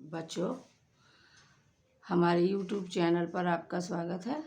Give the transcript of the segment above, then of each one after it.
बच्चों, हमारे YouTube channel पर आपका स्वागत है।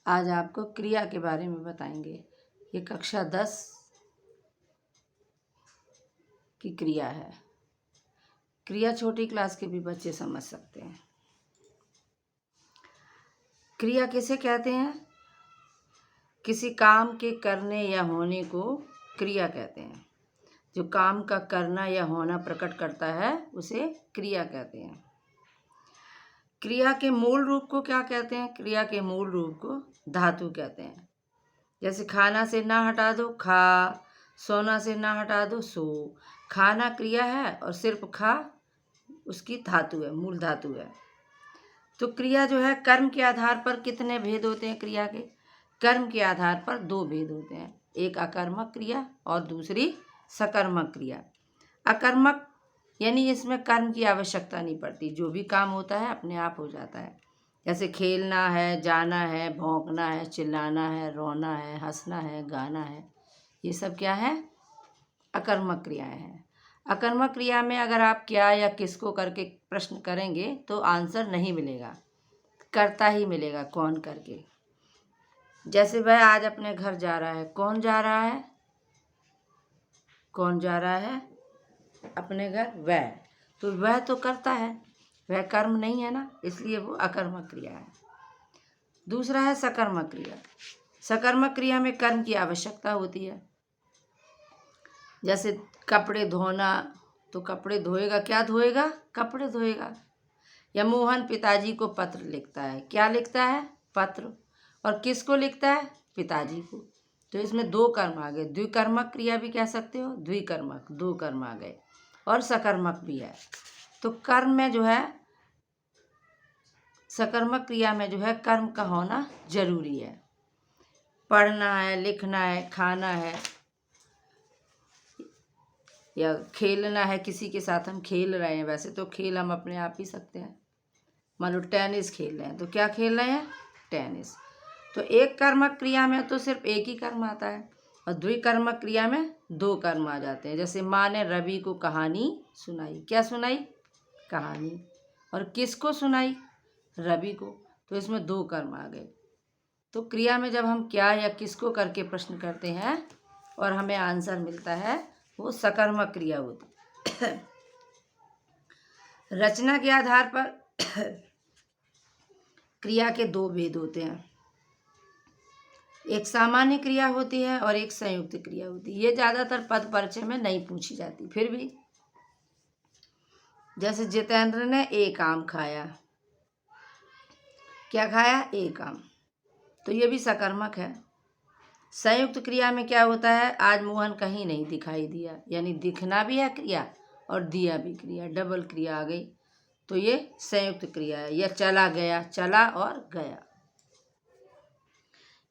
आज आपको क्रिया के बारे में बताएंगे। ये कक्षा 10 की क्रिया है। क्रिया छोटी क्लास के भी बच्चे समझ सकते हैं। क्रिया किसे कहते हैं? किसी काम के करने या होने को क्रिया कहते हैं। जो काम का करना या होना प्रकट करता है उसे क्रिया कहते हैं। क्रिया के मूल रूप को क्या कहते हैं? क्रिया के मूल रूप को धातु कहते हैं। जैसे खाना से ना हटा दो खा, सोना से ना हटा दो सो। खाना क्रिया है और सिर्फ खा उसकी धातु है, मूल धातु है। तो क्रिया जो है, कर्म के आधार पर कितने भेद होते हैं? क्रिया के कर्म के आधार पर 2 भेद होते हैं। एक अकर्मक क्रिया और दूसरी सकर्मक क्रिया। अकर्मक यानी इसमें कर्म की आवश्यकता नहीं पड़ती, जो भी काम होता है अपने आप हो जाता है। जैसे खेलना है, जाना है, भौंकना है, चिल्लाना है, रोना है, हंसना है, गाना है, ये सब क्या है? अकर्मक क्रियाएं हैं। अकर्मक क्रिया में अगर आप क्या या किसको करके प्रश्न करेंगे तो आंसर नहीं मिलेगा, कर्ता ही मिलेगा, कौन करके। जैसे वह आज अपने घर जा रहा है, कौन जा रहा है? कौन जा रहा है अपने घर? वह। तो वह तो करता है, वह कर्म नहीं है ना, इसलिए वो अकर्मक क्रिया है। दूसरा है सकर्मक क्रिया। सकर्मक क्रिया में कर्म की आवश्यकता होती है। जैसे कपड़े धोना, तो कपड़े धोएगा, क्या धोएगा? कपड़े धोएगा। या मोहन पिताजी को पत्र लिखता है, क्या लिखता है? पत्र। और किसको लिखता है? पिताजी को। तो इसमें 2 कर्म आ गए। द्विकर्मक क्रिया भी कह सकते हो, द्विकर्मक, 2 कर्म आ गए। और सकर्मक भी है। तो कर्म में जो है, सकर्मक क्रिया में जो है कर्म का होना जरूरी है। पढ़ना है, लिखना है, खाना है या खेलना है, किसी के साथ हम खेल रहे हैं। वैसे तो खेल हम अपने आप ही सकते हैं। मान लो टेनिस खेल रहे हैं, तो क्या खेल रहे हैं? टेनिस। तो एक कर्मक क्रिया में तो सिर्फ एक ही कर्म आता है और द्विकर्मक क्रिया में 2 कर्म आ जाते हैं। जैसे माँ ने रवि को कहानी सुनाई, क्या सुनाई? कहानी। और किसको सुनाई? रवि को। तो इसमें 2 कर्म आ गए। तो क्रिया में जब हम क्या या किसको करके प्रश्न करते हैं और हमें आंसर मिलता है, वो सकर्मक क्रिया होती है। रचना के आधार पर क्रिया के 2 भेद होते हैं। एक सामान्य क्रिया होती है और एक संयुक्त क्रिया होती है। ये ज़्यादातर पद परिचय में नहीं पूछी जाती, फिर भी। जैसे जितेंद्र ने एक आम खाया, क्या खाया? एक आम। तो ये भी सकर्मक है। संयुक्त क्रिया में क्या होता है? आज मोहन कहीं नहीं दिखाई दिया, यानी दिखना भी है क्रिया और दिया भी क्रिया, डबल क्रिया आ गई। तो ये संयुक्त क्रिया है। या चला गया, चला और गया।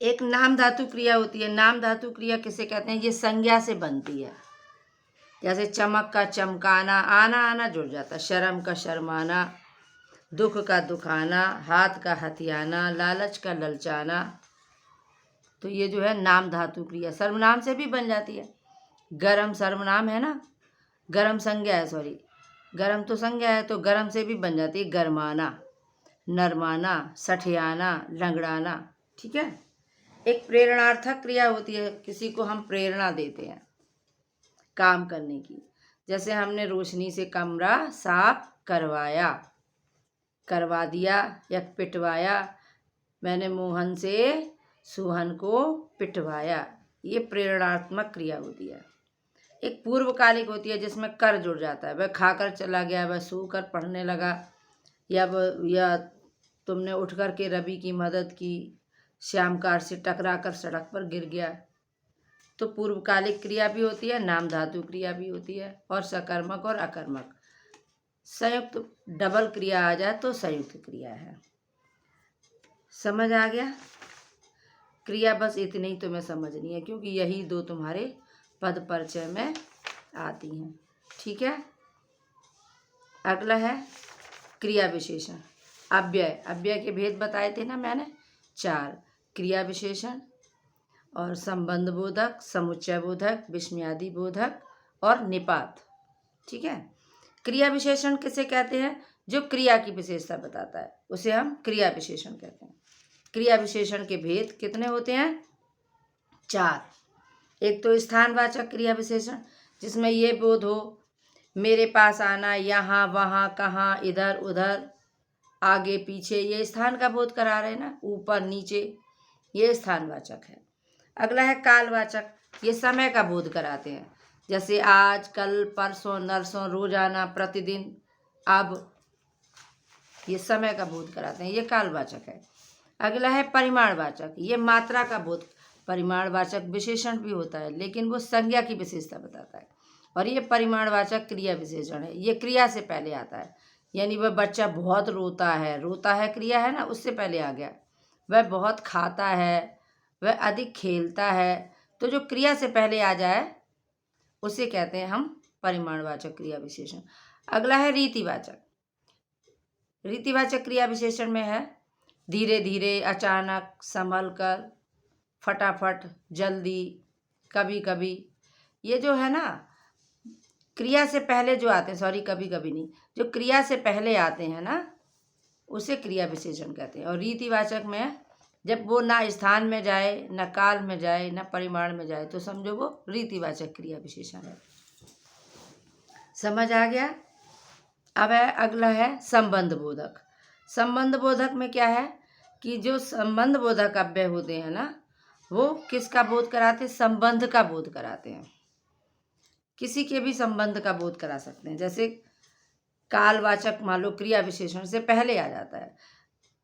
एक नाम धातु क्रिया होती है। नाम धातु क्रिया किसे कहते हैं? ये संज्ञा से बनती है। जैसे चमक का चमकाना, आना आना जुड़ जाता है। शर्म का शर्माना, दुख का दुखाना, हाथ का हथियाना, लालच का ललचाना। तो ये जो है नाम धातु क्रिया। सर्वनाम से भी बन जाती है। गरम सर्वनाम है ना, गरम संज्ञा है, सॉरी, गरम तो संज्ञा है, तो गरम से भी बन जाती है गरमाना, नरमाना, सठियाना, लंगड़ाना। ठीक है। एक प्रेरणार्थक क्रिया होती है। किसी को हम प्रेरणा देते हैं काम करने की। जैसे हमने रोशनी से कमरा साफ करवाया, करवा दिया या पिटवाया। मैंने मोहन से सोहन को पिटवाया। ये प्रेरणात्मक क्रिया होती है। एक पूर्वकालिक होती है जिसमें कर जुड़ जाता है। वह खाकर चला गया, वह सोकर पढ़ने लगा, या तुमने उठ कर के रवि की मदद की, श्याम कार से टकरा कर सड़क पर गिर गया। तो पूर्वकालिक क्रिया भी होती है, नाम धातु क्रिया भी होती है, और सकर्मक और अकर्मक। संयुक्त डबल क्रिया आ जाए तो संयुक्त क्रिया है। समझ आ गया? क्रिया बस इतनी ही तुम्हें समझनी है, क्योंकि यही 2 तुम्हारे पद परिचय में आती हैं। ठीक है। अगला है क्रिया विशेषण। अव्यय। अव्यय के भेद बताए थे ना मैंने, 4। क्रिया विशेषण और संबंध बोधक, समुच्चय बोधक, विस्मयादि बोधक और निपात। ठीक है। क्रिया विशेषण किसे कहते हैं? जो क्रिया की विशेषता बताता है उसे हम क्रिया विशेषण कहते हैं। क्रिया विशेषण के भेद कितने होते हैं? 4। एक तो स्थानवाचक क्रिया विशेषण, जिसमें ये बोध हो, मेरे पास आना, यहाँ वहाँ कहाँ इधर उधर आगे पीछे, ये स्थान का बोध करा रहे हैं ना, ऊपर नीचे, ये स्थानवाचक है। अगला है कालवाचक, ये समय का बोध कराते हैं, जैसे आज, कल, परसों, नरसों, रोजाना, प्रतिदिन, अब, ये समय का बोध कराते हैं, ये कालवाचक है। अगला है परिमाणवाचक, ये मात्रा का बोध। परिमाणवाचक विशेषण भी होता है लेकिन वो संज्ञा की विशेषता बताता है, और ये परिमाणवाचक क्रिया विशेषण है, ये क्रिया से पहले आता है। यानी वह बच्चा बहुत रोता है क्रिया है ना, उससे पहले आ गया। वह बहुत खाता है, वह अधिक खेलता है, तो जो क्रिया से पहले आ जाए उसे कहते हैं हम परिमाणवाचक क्रिया विशेषण। अगला है रीतिवाचक। रीतिवाचक क्रिया विशेषण में है धीरे धीरे, अचानक, संभल कर, फटाफट, जल्दी, कभी कभी। ये जो है ना, क्रिया से पहले जो आते हैं, सॉरी कभी कभी नहीं, जो क्रिया से पहले आते हैं ना, उसे क्रिया विशेषण कहते हैं। और रीतिवाचक में जब वो ना स्थान में जाए, न काल में जाए, न परिमाण में जाए, तो समझो वो रीतिवाचक क्रिया विशेषण है। समझ आ गया? अब है अगला है संबंध बोधक। संबंध बोधक में क्या है कि जो संबंध बोधक अव्यय होते हैं ना, वो किसका बोध कराते हैं? संबंध का बोध कराते हैं। किसी के भी संबंध का बोध करा सकते हैं। जैसे कालवाचक मान लो क्रिया विशेषण से पहले आ जाता है।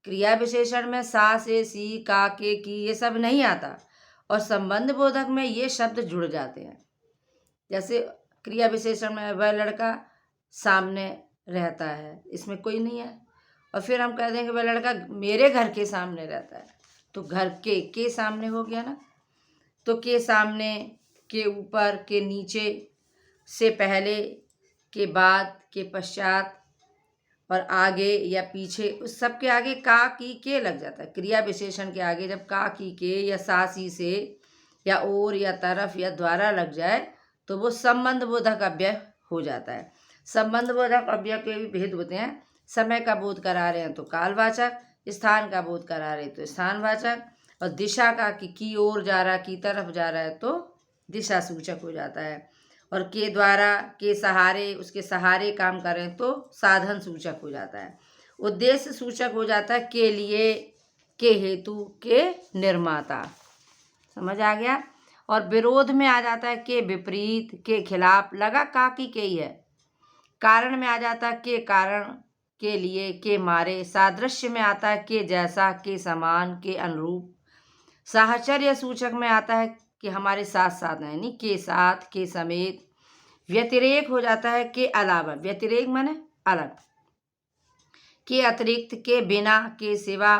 क्रिया विशेषण में सा से, सी, का, के, की, ये सब नहीं आता, और संबंध बोधक में ये शब्द जुड़ जाते हैं। जैसे क्रिया विशेषण में वह लड़का सामने रहता है, इसमें कोई नहीं है, और फिर हम कह देंगे वह लड़का मेरे घर के सामने रहता है, तो घर के सामने हो गया ना। तो के सामने, के ऊपर, के नीचे, से पहले, के बाद, के पश्चात, और आगे या पीछे, उस सब के आगे का, की, के लग जाता है। क्रिया विशेषण के आगे जब का, की, के या सा, सी, से, या और, या तरफ, या द्वारा लग जाए तो वो संबंध बोधक अव्यय हो जाता है। संबंध बोधक अव्यय के भी भेद होते हैं। समय का बोध करा रहे हैं तो कालवाचक, स्थान का बोध करा रहे तो स्थानवाचक, और दिशा का की ओर जा रहा, की तरफ जा रहा है तो दिशा सूचक हो जाता है। और के द्वारा, के सहारे, उसके सहारे काम करें तो साधन सूचक हो जाता है। उद्देश्य सूचक हो जाता है के लिए, के हेतु, के निर्माता। समझ आ गया? और विरोध में आ जाता है के विपरीत, के खिलाफ, लगा का की के ही है। कारण में आ जाता है के कारण, के लिए, के मारे। सादृश्य में आता है के जैसा, के समान, के अनुरूप। साहचर्य सूचक में आता है कि हमारे साथ साथ है, यानी के साथ, के समेत। व्यतिरेक हो जाता है के अलावा, व्यतिरेक माने अलग, के अतिरिक्त, के बिना, के सिवा।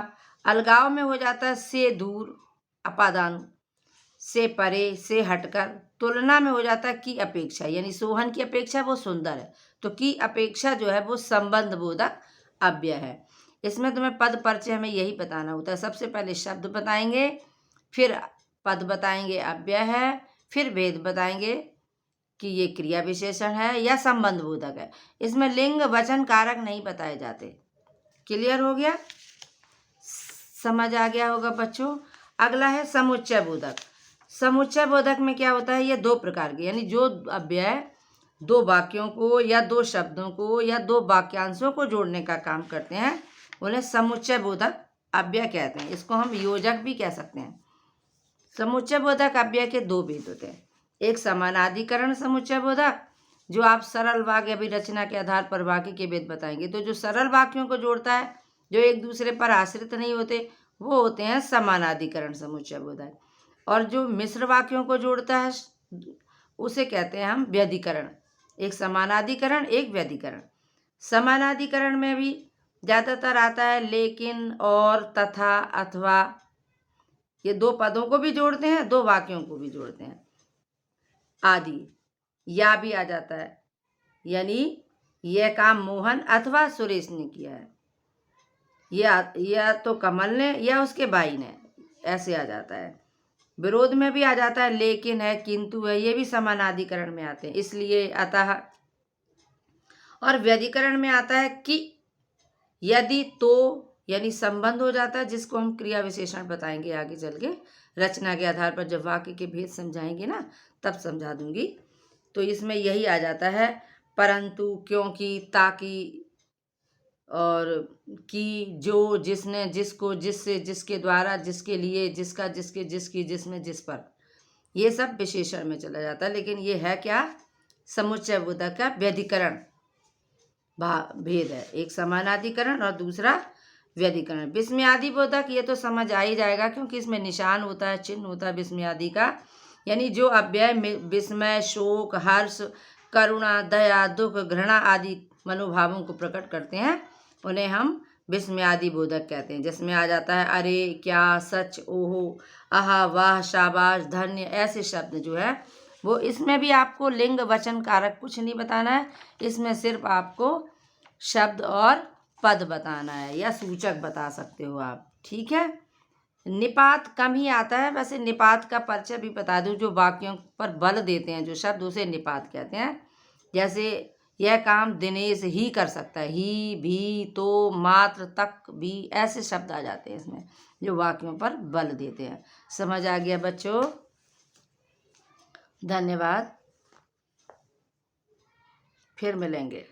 अलगाव में हो जाता है से दूर, अपादान, से परे, से हटकर। तुलना में हो जाता है की अपेक्षा, यानी सोहन की अपेक्षा वो सुंदर है, तो की अपेक्षा जो है वो संबंध बोधक अव्यय है। इसमें तुम्हें पद परिचय में यही बताना होता है। सबसे पहले शब्द बताएंगे, फिर पद बताएंगे अव्यय है, फिर भेद बताएंगे कि ये क्रिया विशेषण है या संबंध बोधक है। इसमें लिंग वचन कारक नहीं बताए जाते। क्लियर हो गया? समझ आ गया होगा बच्चों। अगला है समुच्चय बोधक। समुच्चय बोधक में क्या होता है? ये दो प्रकार के, यानी जो अव्यय दो वाक्यों को या दो शब्दों को या दो वाक्यांशों को जोड़ने का काम करते हैं, उन्हें समुच्चय बोधक अव्यय कहते हैं। इसको हम योजक भी कह सकते हैं। समुच्चय बोधक अव्यय के दो भेद होते हैं। एक समानाधिकरण समुच्चय बोधक, जो आप सरल वाक्य अभिरचना के आधार पर वाक्य के भेद बताएंगे। तो जो सरल वाक्यों को जोड़ता है, जो एक दूसरे पर आश्रित नहीं होते, वो होते हैं समानाधिकरण समुच्चय बोधक। और जो मिश्र वाक्यों को जोड़ता है उसे कहते हैं हम व्यधिकरण। एक समानाधिकरण, एक व्यधिकरण। समानाधिकरण में भी ज़्यादातर आता है लेकिन, और, तथा, अथवा। ये दो पदों को भी जोड़ते हैं, दो वाक्यों को भी जोड़ते हैं, आदि। या भी आ जाता है, यानी यह काम मोहन अथवा सुरेश ने किया है, या तो कमल ने या उसके भाई ने, ऐसे आ जाता है। विरोध में भी आ जाता है लेकिन है, किंतु है, ये भी समानाधिकरण में आते हैं, इसलिए, अतः। और व्यधिकरण में आता है कि, यदि, तो, यानी संबंध हो जाता है, जिसको हम क्रिया विशेषण बताएंगे आगे चल के। रचना के आधार पर जब वाक्य के भेद समझाएंगे ना, तब समझा दूंगी। तो इसमें यही आ जाता है, परंतु, क्योंकि, ताकि, और कि, जो, जिसने, जिसको, जिससे, जिसके द्वारा, जिसके लिए, जिसका, जिसके, जिसकी, जिसमें, जिस पर, ये सब विशेषण में चला जाता है। लेकिन ये है क्या, समुच्चय बोधक का व्यधिकरण भेद है। एक समानाधिकरण और दूसरा व्यधिकरण। विस्मयादि बोधक ये तो समझ आ ही जाएगा, क्योंकि इसमें निशान होता है, चिन्ह होता है विस्मयादि का, यानी जो अव्यय विस्मय, शोक, हर्ष, करुणा, दया, दुख, घृणा आदि मनोभावों को प्रकट करते हैं, उन्हें हम विस्मयादि बोधक कहते हैं। जिसमें आ जाता है अरे, क्या, सच, ओहो, आहा, वाह, शाबाश, धन्य, ऐसे शब्द जो है वो। इसमें भी आपको लिंग वचन कारक कुछ नहीं बताना है, इसमें सिर्फ आपको शब्द और पद बताना है, या सूचक बता सकते हो आप, ठीक है। निपात कम ही आता है, वैसे निपात का परिचय भी बता दूं। जो वाक्यों पर बल देते हैं जो शब्द, उसे निपात कहते हैं। जैसे यह काम दिनेश ही कर सकता है, ही, भी, तो, मात्र, तक, भी, ऐसे शब्द आ जाते हैं इसमें जो वाक्यों पर बल देते हैं। समझ आ गया बच्चों? धन्यवाद, फिर मिलेंगे।